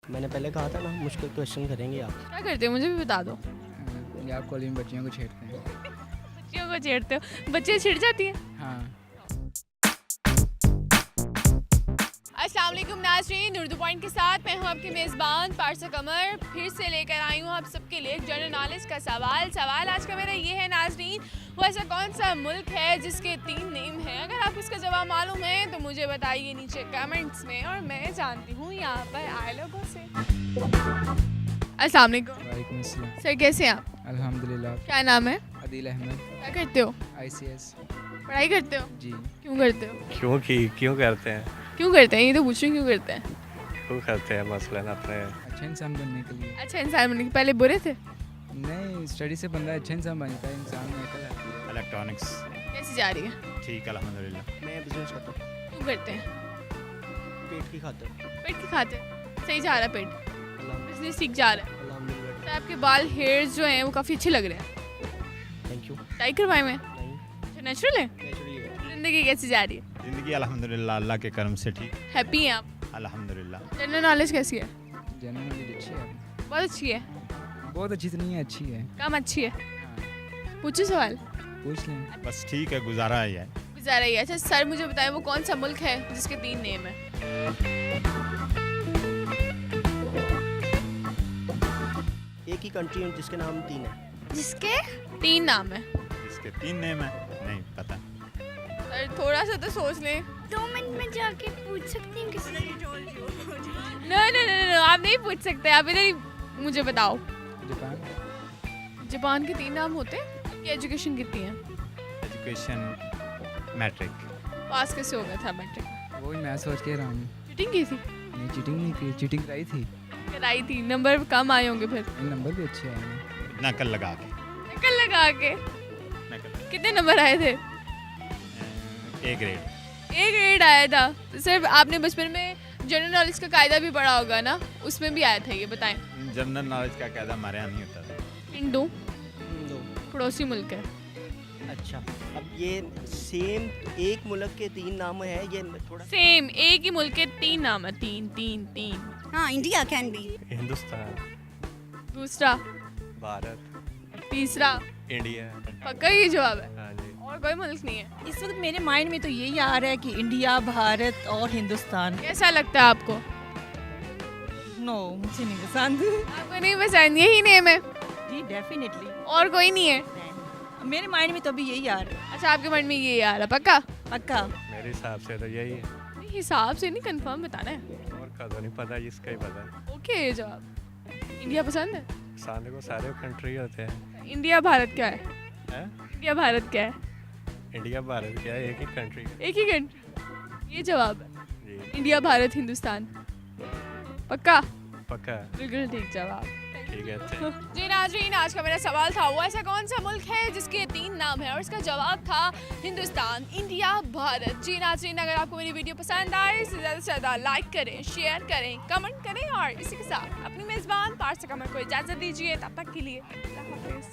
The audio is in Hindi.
मैंने पहले कहा था ना, मुश्किल क्वेश्चन करेंगे आप। क्या करते हो मुझे भी बता दो। पंजाब कॉलेज में बच्चियों को छेड़ते हैं। बच्चियों को छेड़ते हो, बच्चे छिड़ जाती हैं। हाँ। अस्सलाम वालेकुम नाज़रीन, उर्दू पॉइंट के साथ मैं हूँ आपकी मेज़बान पारसा कमर। फिर से लेकर आई हूँ आप सबके लिए जनरल नॉलेज का सवाल आज का मेरा ये है नाज़रीन, वो ऐसा कौन सा मुल्क है जिसके 3 नेम हैं? अगर आपको इसका जवाब मालूम है तो मुझे बताइए नीचे कमेंट्स में, और मैं जानती हूँ यहाँ पर आए लोगों से। अस्सलाम वालेकुम। वालेकुम अस्सलाम। सर कैसे हैं आप? अल्हम्दुलिल्लाह। क्या नाम है? अदील अहमद। क्या करते हो? ICS। पढ़ाई करते हो? जी। क्यों करते हो? क्यों करते हैं? क्यों करते हैं, ये तो पूछ रही हूँ, क्यों करते हैं? क्यों करते हैं मसलन अपने अच्छा इंसान बनने के लिए। अच्छा इंसान बनने के पहले बुरे थे? नहीं, स्टडी से बंदा अच्छा इंसान बनता है, इंसान में अकल आती है। इलेक्ट्रॉनिक्स कैसी जा रही है? ठीक अल्हम्दुलिल्लाह। मैं बिजनेस करता हूँ, क्यों करते हैं? पेट की खातिर। पेट की खातिर? सही जा रहा है पेट? अल्हम्दुलिल्लाह। बिजनेस ठीक जा रहा है? अल्हम्दुलिल्लाह। तो आपके बाल हेयर्स जो हैं वो काफ़ी अच्छे लग रहे हैं। Thank you. टाई करवाए मैं? नहीं, अच्छा नेचुरल है? नेचुरली है। ज़िंदगी कैसी जा रही है? ज़िंदगी अल्हम्दुलिल्लाह अल्लाह के करम से ठीक हैप्पी हैं आप? अल्हम्दुलिल्लाह। जनरल नॉलेज कैसी है? जनरल नॉलेज अच्छी है। बहुत अच्छी है। बहुत अच्छी तो नहीं है, अच्छी है। कम अच्छी है? हाँ, पूछो सवाल। पूछ लें। बस ठीक है, गुजारा ही है। गुजारा ही है। अच्छा सर मुझे बताएं वो कौन सा मुल्क है जिसके 3 नेम है? एक ही कंट्री है जिसके नाम 3 है। जिसके 3 नाम है? इसके 3 नेम है, नहीं पता। सर थोड़ा सा तो सोच लें। 2 मिनट में जाके पूछ सकती हूँ किसी से। नो आप नहीं पूछ सकते, आप इधर ही मुझे बताओ। जापान। जापान के 3 नाम होते हैं? आपकी एजुकेशन कितनी है? Education matric. पास कैसे हो गया था मैट्रिक? वही मैं सोच के रहा हूँ। चीटिंग की थी? नहीं, चीटिंग नहीं की, चीटिंग कराई थी। कराई थी, नंबर कम आए होंगे फिर। नंबर भी अच्छे आए हैं। नकल लगा के। नकल लगा के? नकल। कितने नंबर आए थे? A grade. ए ग्रेड आया था। तो सिर्फ आपने बचपन में जनरल नॉलेज का कायदा भी पढ़ा होगा ना, उसमें भी आया था, ये बताएं। जनरल नॉलेज का कायदा हमारे यहाँ नहीं होता था। हिंदू नो। पड़ोसी मुल्क है। अच्छा, अब ये सेम एक मुल्क के 3 नाम है, ये थोड़ा सेम एक ही मुल्क के 3 नाम है। 3। हाँ, इंडिया कैन बी। हिंदुस्तान, दूसरा, भारत, तीसरा, इंडिया। पक्का ये जवाब है? हाँ जी। और कोई मुल्क नहीं है? इस वक्त मेरे माइंड में तो यही आ रहा है कि इंडिया, भारत और हिंदुस्तान। कैसा लगता है आपको? नो, मुझे नहीं पसंद। आपको नहीं पसंद? यही नेम है जी डेफिनेटली। और कोई नहीं है? मेरे माइंड में तो अभी यही आ रहा है। अच्छा आपके मन में ये आ रहा, पक्का? पक्का। मेरे हिसाब से तो यही है, नहीं, हिसाब से नहीं, कंफर्म बताना है। और का तो नहीं पता, जिसका ही पता है। ओके ये जवाब। इंडिया पसंद है? सामने को सारे कंट्री होते हैं। इंडिया भारत क्या है? हैं? इंडिया भारत क्या है? इंडिया भारत क्या है, एक ही कंट्री है। एक ही कंट्री, ये जवाब है? जी इंडिया भारत हिंदुस्तान, पक्का? पक्का। बिल्कुल ठीक जवाब। ठीक है। जी नाज़रीन, आज का मेरा सवाल था वो ऐसा कौन सा मुल्क है जिसके 3 नाम है, और इसका जवाब था हिंदुस्तान, इंडिया, भारत। जी नाज़रीन, अगर आपको मेरी वीडियो पसंद आए तो ज़्यादा से ज़्यादा लाइक करें, शेयर करें, कमेंट करें, और इसी के साथ अपनी मेज़बान पारसा कमर को इजाज़त दीजिए। तब तक के लिए अल्लाह हाफ़िज़।